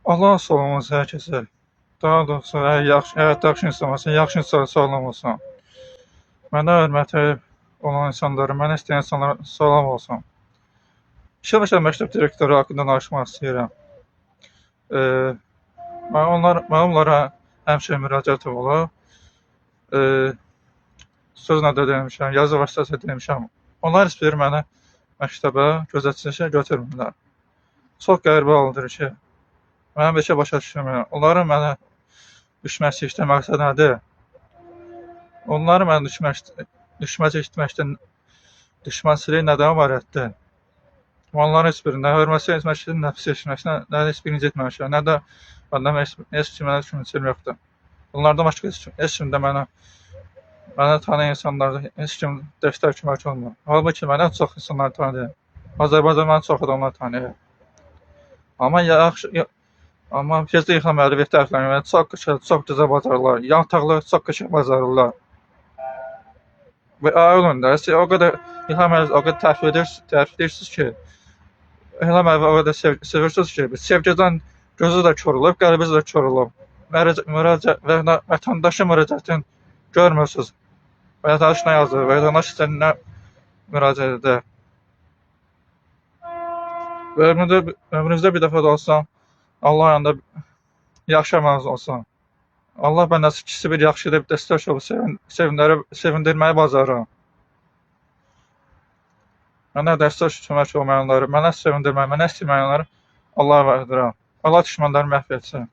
Allah salamat hər kəsə. Daha doğrusu, həyatda yaxşı insan olsun, yaxşı insan sağlam olsun. Mənə hörməti olan insanlara, mənə istəyən insanlara salam olsun. İşə məktəb direktoru haqqında danışmaq istəyirəm. Mən onlara həmişə müraciətim olub. Sözlə də demişəm, yazı vasitəsilə demişəm. Onlar istəyir mənə məktəbə gözətçilikə götürmürlər. Çox qəribə haldır ki, mənim heç başa düşmürəm. Onların mənə düşməcə məqsəd nədir? Onların mənə düşməcə etməkdən düşmənçilik nədən ibarətdir? Onların heç biri nə hörmətli etməkdir, nə pis etməkdir, nə heç birini etməmişəm, nə də məndən heç kimə düşüncəm yoxdur. Bunlardan başqa heç kim də mənə tanıyan insanlarda heç kim dəstək kömək olmur. Halbuki mənə çox insanlar tanıyır. Azərbaycan mənə çox adamlar tanıyır. Amma Fəzli İlham Əliyev tərəflərinə çox gözəl bacarırlar. Yantaqlı çox qəşəng bacarırlar. Və oğlum da siz o qədər İlham Əliyev o qədər tərif edirsiniz ki, İlham Əliyev o qədər sevirsiniz ki, sevgidən gözü də kor olub, qəlbi də kor olub. Müraciət və vətəndaşın müraciətini görmürsünüz. Vətəndaş nə yazır, vətəndaş sizə nə müraciət edir. Və ömrünüzdə bir dəfə də olsa Allah yanında yaxşı əməliniz olsun. Allah bəndəsi ikisi bir yaxşı edib dəstək olub, sevindirməyi bacarır. Mənə dəstək kömək olmayanları, mənə sevindirməyi, mənə istirməyənləri Allah'a vəd edirəm. Allah düşmənləri məhv etsin.